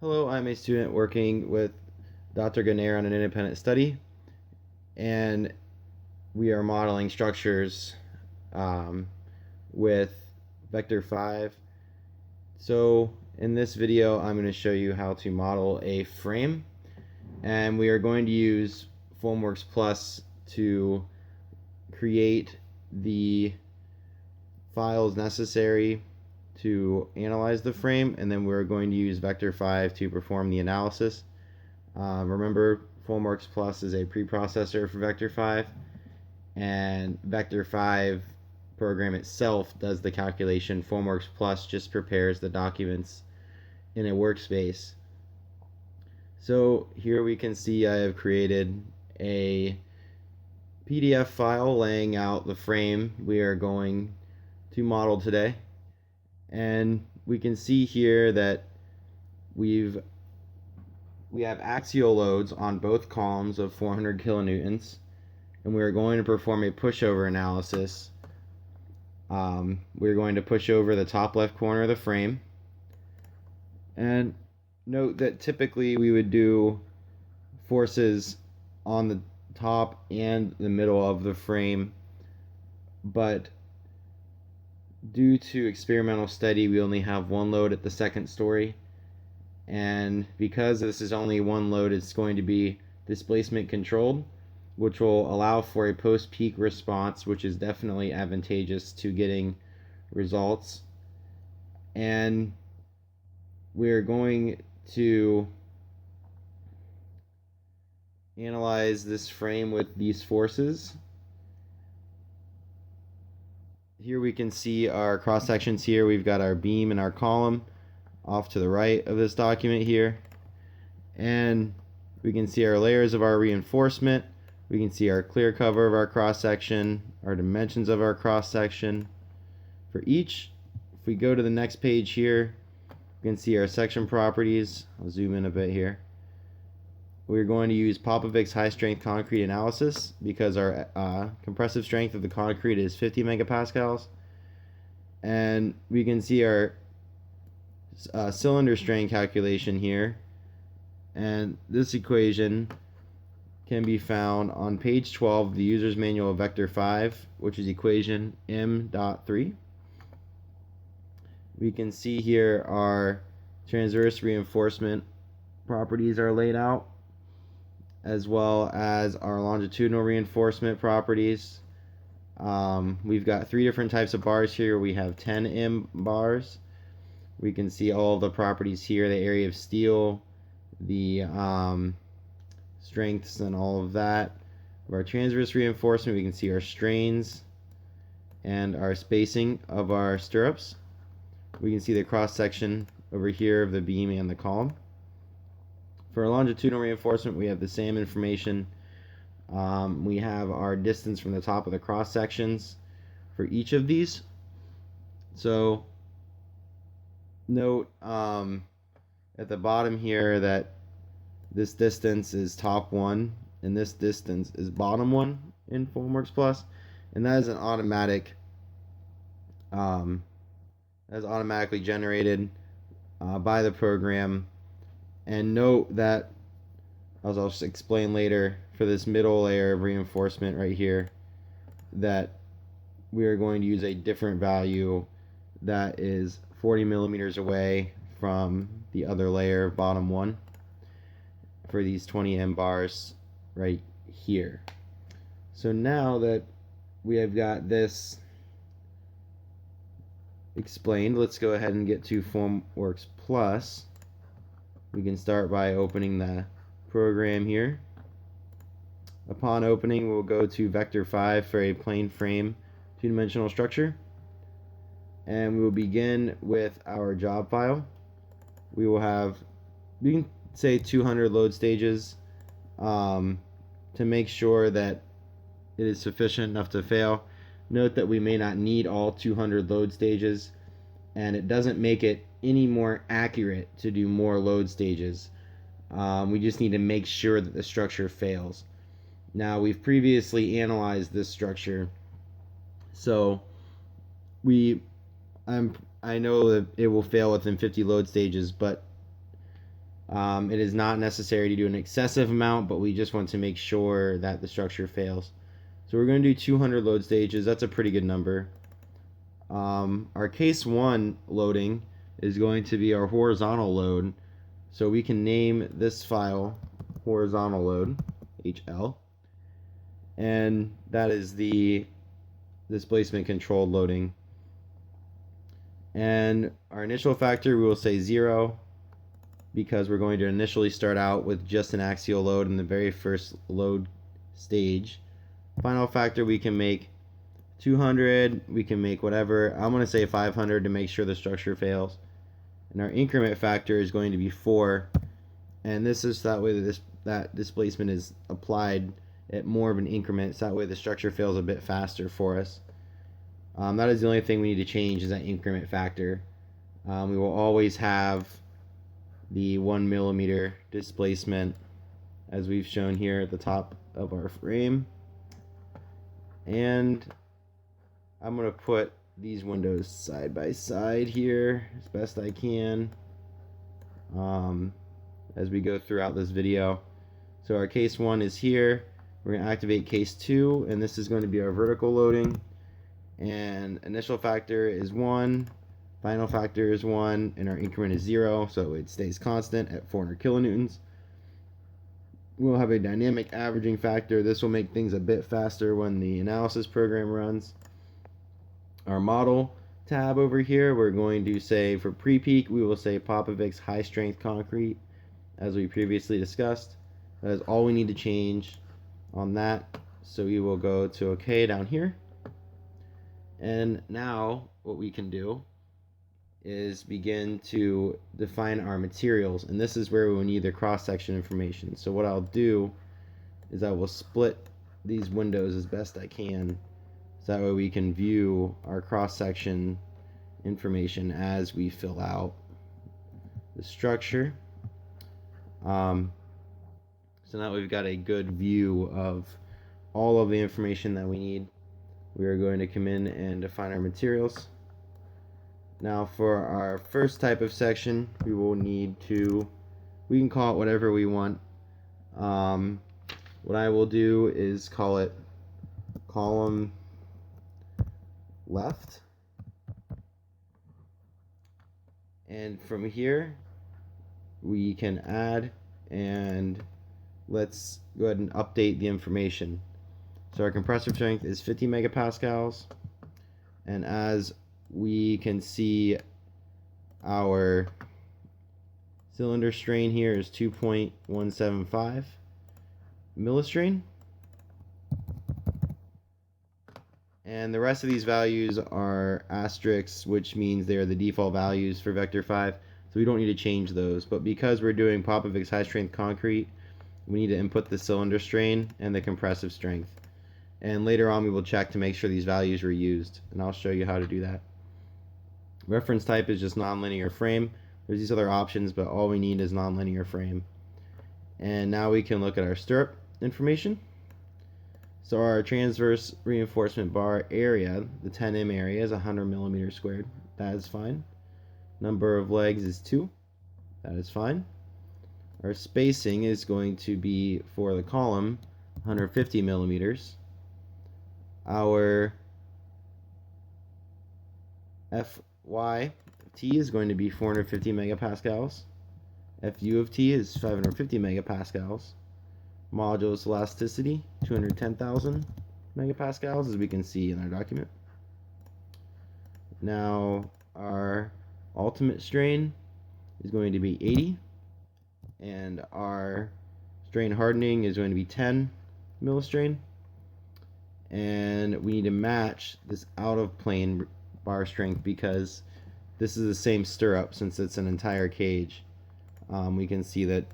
Hello, I'm a student working with Dr. Ganer on an independent study, and we are modeling structures um, with VecTor5. So in this video, I'm going to show you how to model a frame, and we are going to use FormWorks Plus to create the files necessary to analyze the frame, and then we're going to use VecTor5 to perform the analysis. Remember, FormWorks Plus is a preprocessor for VecTor5, and VecTor5 program itself does the calculation. FormWorks Plus just prepares the documents in a workspace. So here we can see I have created a PDF file laying out the frame we are going to model today. And we can see here that we have axial loads on both columns of 400 kilonewtons, and we are going to perform a pushover analysis. We're going to push over the top left corner of the frame, and note that typically we would do forces on the top and the middle of the frame, but due to experimental study, we only have one load at the second story, and because this is only one load, it's going to be displacement controlled, which will allow for a post-peak response, which is definitely advantageous to getting results. And we're going to analyze this frame with these forces. Here we can see our cross sections here. We've got our beam and our column off to the right of this document here. And we can see our layers of our reinforcement. We can see our clear cover of our cross section, our dimensions of our cross section. For each, if we go to the next page here, we can see our section properties. I'll zoom in a bit here. We're going to use Popovic's high strength concrete analysis because our compressive strength of the concrete is 50 megapascals. And we can see our cylinder strain calculation here. And this equation can be found on page 12 of the user's manual of VecTor5, which is equation m.3. We can see here our transverse reinforcement properties are laid out, as well as our longitudinal reinforcement properties. We've got three different types of bars here. We have 10M bars. We can see all of the properties here, the area of steel, the strengths and all of that. Of our transverse reinforcement, we can see our strains and our spacing of our stirrups. We can see the cross section over here of the beam and the column. For our longitudinal reinforcement, we have the same information. We have our distance from the top of the cross sections for each of these. So note at the bottom here that this distance is top one and this distance is bottom one in FormWorks Plus, and that is an automatic that is automatically generated by the program. And note that, as I'll explain later, for this middle layer of reinforcement right here, that we are going to use a different value that is 40 millimeters away from the other layer, bottom one, for these 20M bars right here. So now that we have got this explained, let's go ahead and get to FormWorks Plus. We can start by opening the program here. Upon opening, we'll go to VecTor5 for a plane frame two-dimensional structure. And we will begin with our job file. We will have, we can say 200 load stages to make sure that it is sufficient enough to fail. Note that we may not need all 200 load stages, and it doesn't make it any more accurate to do more load stages. We just need to make sure that the structure fails. Now, we've previously analyzed this structure, so I know that it will fail within 50 load stages, but It is not necessary to do an excessive amount, but we just want to make sure that the structure fails. So we're going to do 200 load stages. That's a pretty good number. Our case 1 loading is going to be our horizontal load. So we can name this file horizontal load, HL. And that is the displacement controlled loading. And our initial factor, we will say 0, because we're going to initially start out with just an axial load in the very first load stage. Final factor, we can make 200, we can make whatever. I'm going to say 500 to make sure the structure fails. And our increment factor is going to be 4. And this is that way that displacement is applied at more of an increment, so that way the structure fails a bit faster for us. That is the only thing we need to change, is that increment factor. We will always have the 1 millimeter displacement, as we've shown here at the top of our frame. And I'm going to put these windows side by side here as best I can as we go throughout this video. So our case 1 is here. We're going to activate case 2, and this is going to be our vertical loading. And initial factor is 1, final factor is 1, and our increment is 0, so it stays constant at 400 kilonewtons. We'll have a dynamic averaging factor. This will make things a bit faster when the analysis program runs. Our model tab over here, we're going to say for pre-peak, we will say Popovic's high strength concrete, as we previously discussed. That is all we need to change on that. So we will go to OK down here. And now what we can do is begin to define our materials. And this is where we will need the cross-section information. So what I'll do is I will split these windows as best I can, so that way we can view our cross-section information as we fill out the structure. So now we've got a good view of all of the information that we need. We are going to come in and define our materials. Now for our first type of section, we will need to, we can call it whatever we want. What I will do is call it column left. And from here, we can add, and let's go ahead and update the information. So our compressive strength is 50 megapascals, and as we can see, our cylinder strain here is 2.175 millistrain. And the rest of these values are asterisks, which means they are the default values for VecTor5, so we don't need to change those. But because we're doing Popovic's high strength concrete, we need to input the cylinder strain and the compressive strength. And later on we will check to make sure these values were used, and I'll show you how to do that. Reference type is just nonlinear frame. There's these other options, but all we need is nonlinear frame. And now we can look at our stirrup information. So our transverse reinforcement bar area, the 10M area, is 100 millimeters squared. That is fine. Number of legs is 2. That is fine. Our spacing is going to be, for the column, 150 millimeters. Our Fy T is going to be 450 megapascals. Fu of T is 550 megapascals. Modulus elasticity, 210,000 megapascals, as we can see in our document. Now, our ultimate strain is going to be 80, and our strain hardening is going to be 10 millistrain. And we need to match this out of plane bar strength, because this is the same stirrup since it's an entire cage. We can see that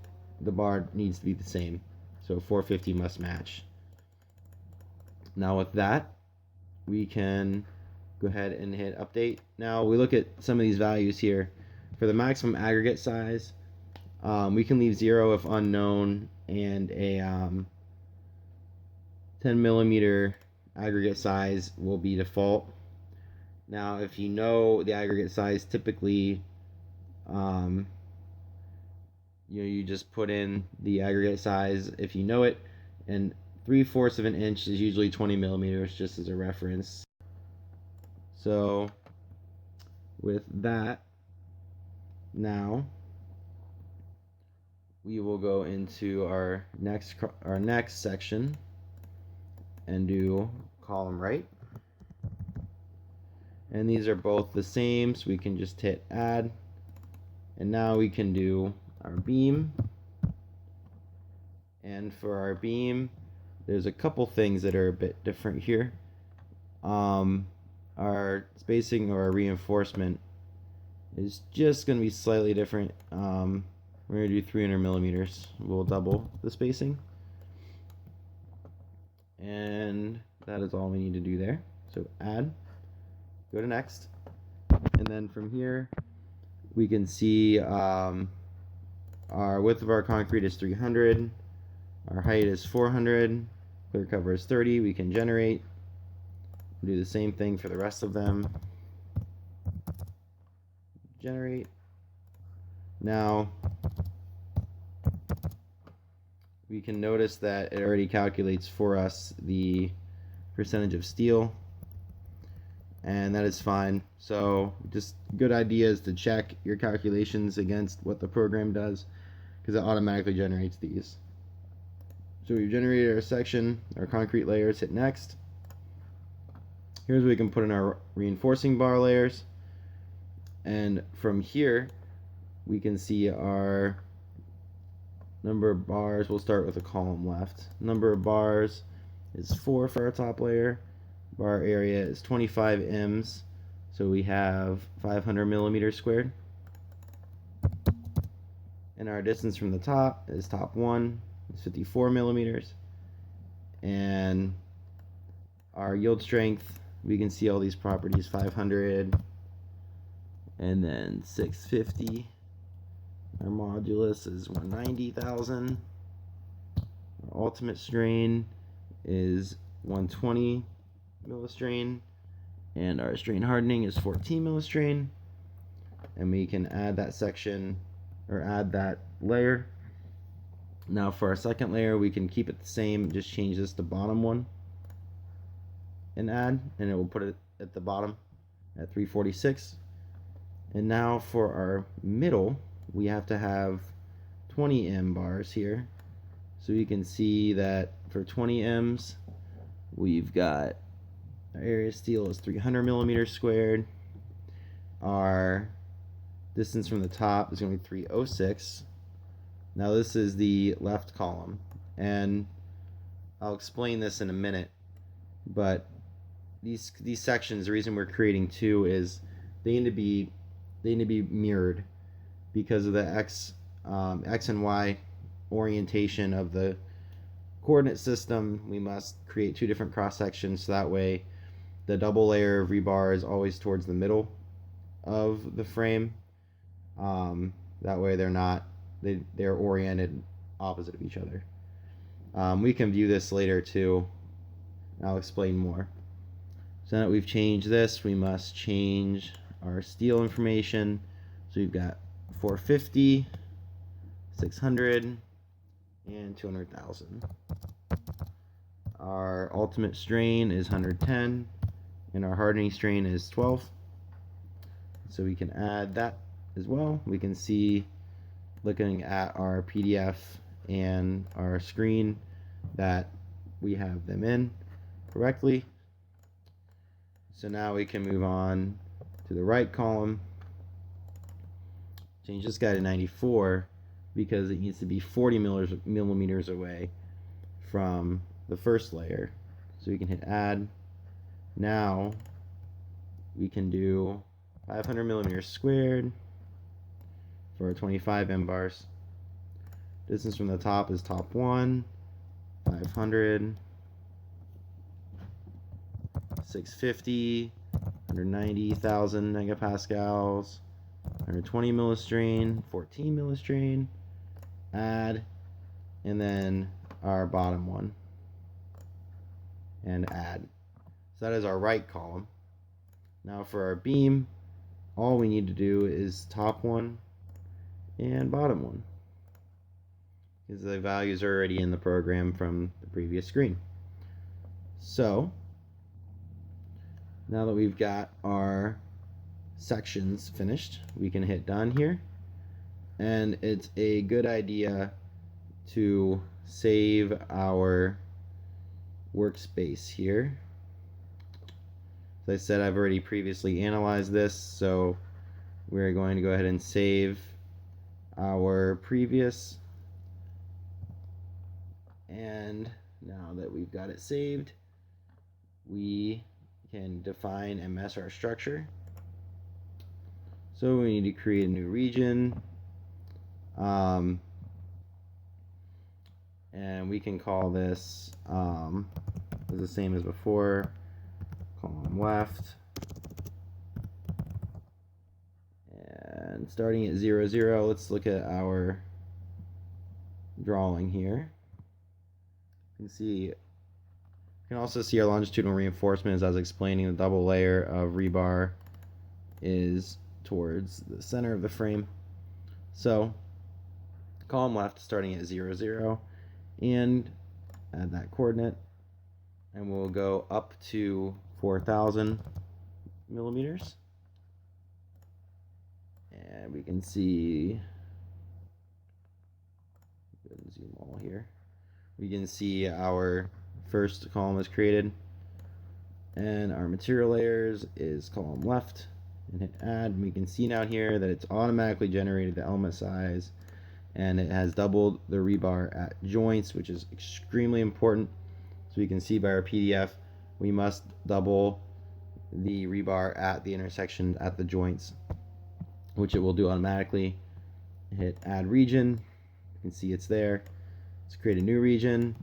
the bar needs to be the same. So 450 must match. Now with that, we can go ahead and hit update. Now we look at some of these values here. For the maximum aggregate size, we can leave 0 if unknown, and a 10 millimeter aggregate size will be default. Now if you know the aggregate size, typically you just put in the aggregate size if you know it, and 3/4 of an inch is usually 20 millimeters, just as a reference. So with that, now we will go into our next section and do column right. And these are both the same, so we can just hit add. And now we can do our beam. And for our beam, there's a couple things that are a bit different here. Our spacing or our reinforcement is just going to be slightly different. We're going to do 300 millimeters. We'll double the spacing. And that is all we need to do there. So add, go to next. And then from here, we can see our width of our concrete is 300. Our height is 400. Clear cover is 30. We can generate. Do the same thing for the rest of them. Generate. Now we can notice that it already calculates for us the percentage of steel, and that is fine. So just good idea is to check your calculations against what the program does, because it automatically generates these. So we've generated our section, our concrete layers. Hit next. Here's where we can put in our reinforcing bar layers, and from here we can see our number of bars. We'll start with the column left. Number of bars is 4 for our top layer. Bar area is 25 ems, so we have 500 millimeters squared. And our distance from the top is top 1 is 54 millimeters. And our yield strength, we can see all these properties, 500 and then 650. Our modulus is 190,000. Our ultimate strain is 120 millistrain, and our strain hardening is 14 millistrain. And we can add that section, or add that layer. Now for our second layer, we can keep it the same, just change this to bottom one and add, and it will put it at the bottom at 346. And now for our middle, we have to have 20 M bars here. So you can see that for 20 M's, we've got our area of steel is 300 millimeters squared. Our distance from the top is going to be 306. Now this is the left column, and I'll explain this in a minute, but these sections, the reason we're creating two is they need to be mirrored because of the x and y orientation of the coordinate system. We must create two different cross sections, so that way the double layer of rebar is always towards the middle of the frame. That way they're oriented opposite of each other. We can view this later too. I'll explain more. So now that we've changed this, we must change our steel information. So we've got 450, 600, and 200,000. Our ultimate strain is 110, and our hardening strain is 12. So we can add that as well. We can see, looking at our PDF and our screen, that we have them in correctly. So now we can move on to the right column. Change this guy to 94 because it needs to be 40 millimeters away from the first layer. So we can hit add. Now we can do 500 millimeters squared for 25 M bars. Distance from the top is top 1, 500, 650, 190,000 megapascals, 120 millistrain, 14 millistrain, add, and then our bottom one, and add. So that is our right column. Now for our beam, all we need to do is top one and bottom one. because the values are already in the program from the previous screen. So now that we've got our sections finished, we can hit done here. And it's a good idea to save our workspace here. As I said, I've already previously analyzed this, so we're going to go ahead and save our previous. And now that we've got it saved, we can define and mesh our structure. So we need to create a new region. And we can call this the same as before, column left. And starting at 0, 0, let's look at our drawing here. You can also see our longitudinal reinforcement, as I was explaining. The double layer of rebar is towards the center of the frame. So column left starting at 0, 0, and add that coordinate, and we'll go up to 4,000 millimeters. And we can see, go and zoom all here. We can see our first column is created, and our material layers is column left, and hit add. And we can see now here that it's automatically generated the element size, and it has doubled the rebar at joints, which is extremely important. So we can see by our PDF, we must double the rebar at the intersection at the joints, which it will do automatically. Hit add region. You can see it's there. Let's create a new region.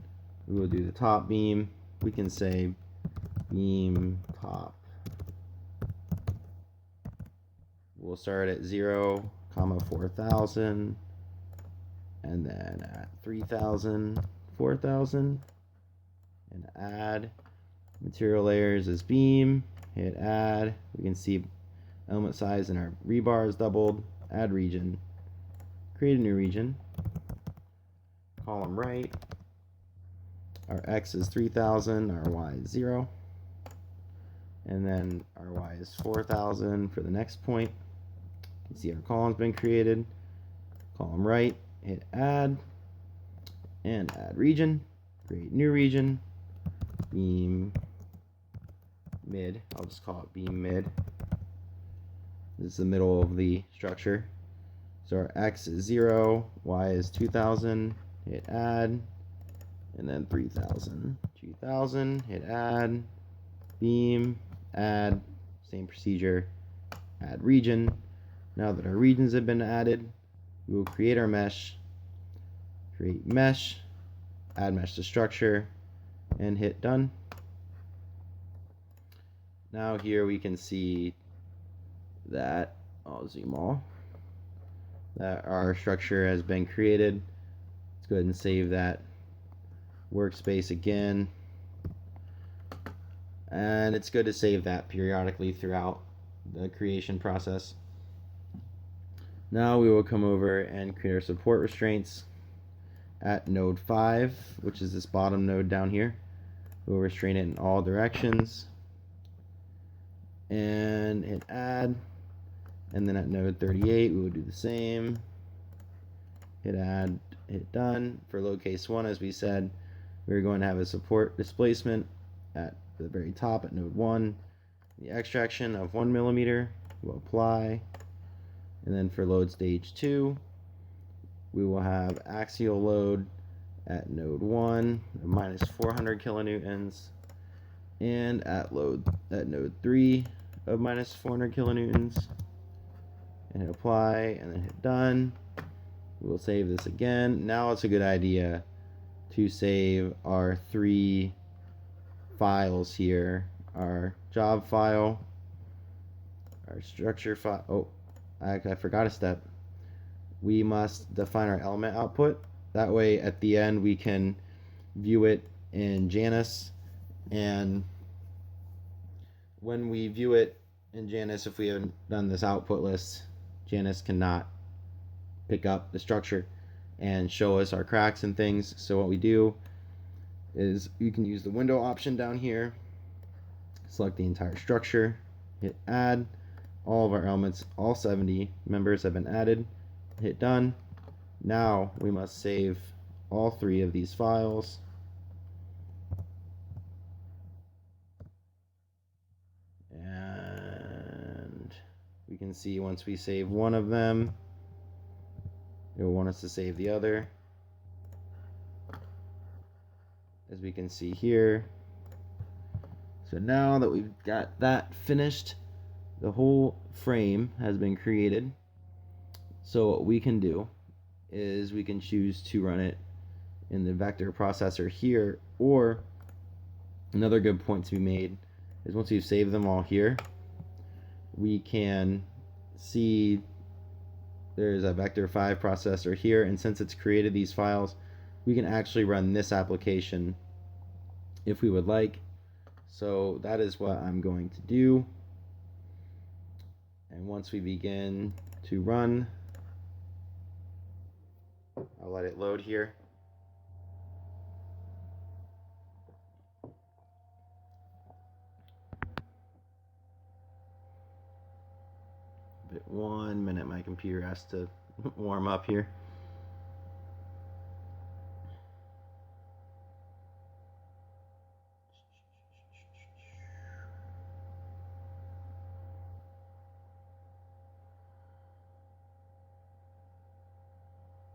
We will do the top beam. We can say beam top. We'll start at 0, 4,000, and then at 3,000, 4,000, and add. Material layers as beam. Hit add. We can see element size in our rebar is doubled. Add region. Create a new region. Column right. Our X is 3,000. Our Y is 0. And then our Y is 4,000 for the next point. You can see our column's been created. Column right. Hit add. And add region. Create new region. Beam mid. I'll just call it beam mid. This is the middle of the structure. So our X is 0, Y is 2,000, hit add, and then 3,000, 2,000, hit add, beam, add, same procedure, add region. Now that our regions have been added, we will create our mesh, create mesh, add mesh to structure, and hit done. Now here we can see that, I'll zoom all, that our structure has been created. Let's go ahead and save that workspace again. And it's good to save that periodically throughout the creation process. Now we will come over and create our support restraints at node 5, which is this bottom node down here. We'll restrain it in all directions and hit add. And then at node 38, we will do the same. Hit add, hit done. For load case 1, as we said, we're going to have a support displacement at the very top at node 1. The extraction of 1 millimeter will apply. And then for load stage 2, we will have axial load at node 1 of minus 400 kilonewtons. And at node 3 of minus 400 kilonewtons. And hit apply, and then hit done. We'll save this again. Now it's a good idea to save our 3 files here. Our job file, our structure file. Oh, I forgot a step. We must define our element output. That way at the end we can view it in Janus. And when we view it in Janus, if we haven't done this output list, Janus cannot pick up the structure. and show us our cracks and things. So what we do is you can use the window option down here, select the entire structure, hit add. All of our elements, all 70 members have been added. Hit done. Now we must save all 3 of these files. And we can see once we save one of them, it will want us to save the other. As we can see here. So now that we've got that finished, the whole frame has been created. So what we can do is we can choose to run it in the vector processor here, or another good point to be made is once you've saved them all here, we can see there's a VecTor5 processor here, and since it's created these files, we can actually run this application if we would like. So that is what I'm going to do. And once we begin to run, I'll let it load here. But 1 minute, my computer has to warm up here.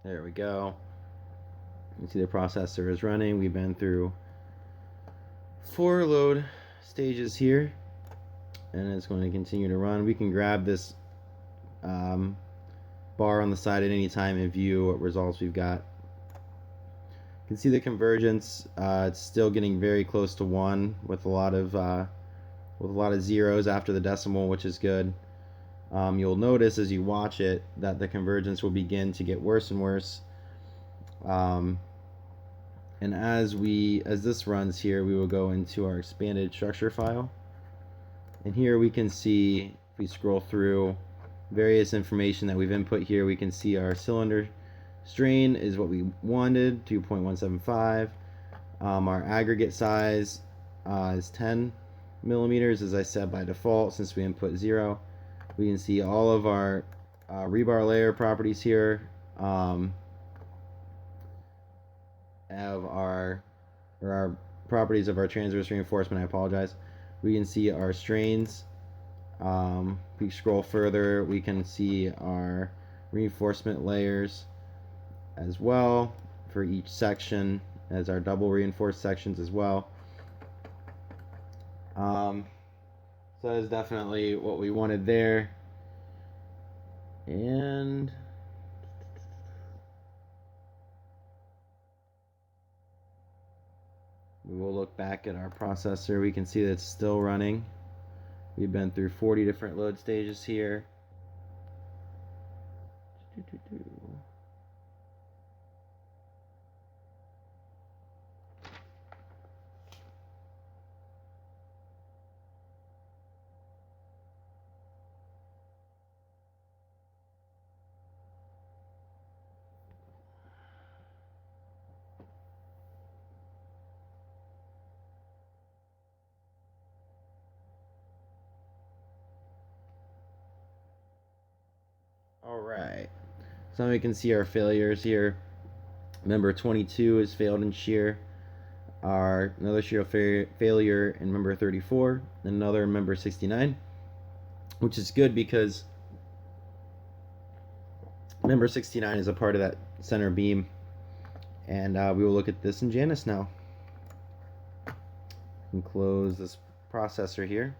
There we go. You can see the processor is running. We've been through 4 load stages here, and it's going to continue to run. We can grab this bar on the side at any time and view what results we've got. You can see the convergence. It's still getting very close to 1 with a lot of zeros after the decimal, which is good. You'll notice as you watch it that the convergence will begin to get worse and worse. And as this runs here, we will go into our expanded structure file. And here we can see, if we scroll through various information that we've input here, we can see our cylinder strain is what we wanted, 2.175. Our aggregate size is 10 millimeters, as I said by default, since we input 0. We can see all of our rebar layer properties here. Have our properties of our transverse reinforcement. I apologize. We can see our strains. If we scroll further, we can see our reinforcement layers as well for each section, as our double reinforced sections as well. So that is definitely what we wanted there. And we will look back at our processor. We can see that it's still running. We've been through 40 different load stages here. Alright, so now we can see our failures here. Member 22 is failed in shear. Another shear failure in member 34, and another in member 69, which is good because member 69 is a part of that center beam. And we will look at this in Janus now. And close this processor here.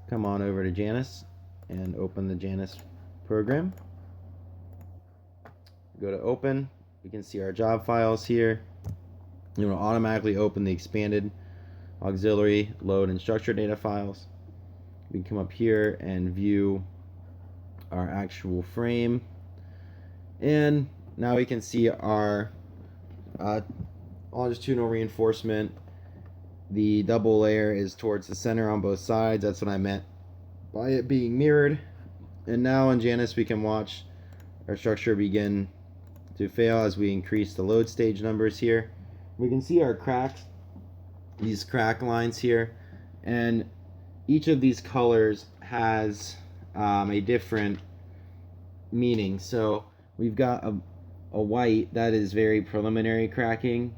Come on over to Janus and open the Janus program. Go to open. We can see our job files here. You will automatically open the expanded auxiliary load and structure data files. We can come up here and view our actual frame, and now we can see our longitudinal reinforcement. The double layer is towards the center on both sides. That's what I meant by it being mirrored. And now in Janus we can watch our structure begin to fail as we increase the load stage numbers here. We can see our cracks, these crack lines here, and each of these colors has a different meaning. So we've got a white that is very preliminary cracking.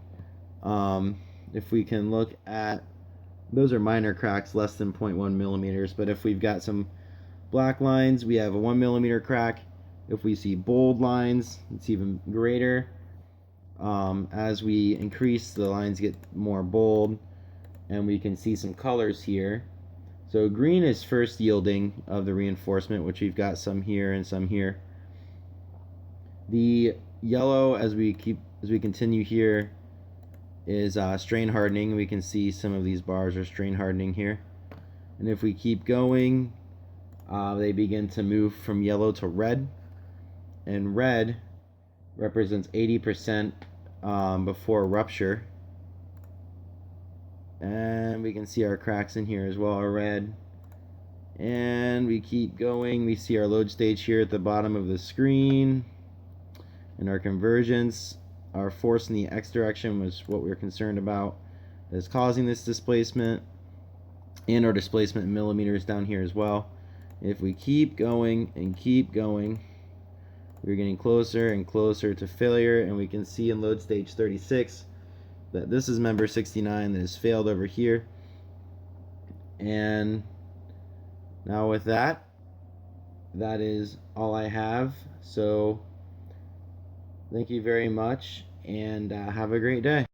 If we can look at, those are minor cracks, less than 0.1 millimeters, but if we've got some black lines, we have a 1 millimeter crack. If we see bold lines, it's even greater. As we increase, the lines get more bold, and we can see some colors here. So green is first yielding of the reinforcement, which we've got some here and some here. The yellow, as we continue here, is strain hardening. We can see some of these bars are strain hardening here. And if we keep going, they begin to move from yellow to red. And red represents 80% before rupture. And we can see our cracks in here as well are red. And we keep going. We see our load stage here at the bottom of the screen. And our convergence, our force in the x direction was what we were concerned about is causing this displacement, and our displacement in millimeters down here as well. If we keep going and keep going, we're getting closer and closer to failure, and we can see in load stage 36 that this is member 69 that has failed over here. And now with that is all I have. So thank you very much, and have a great day.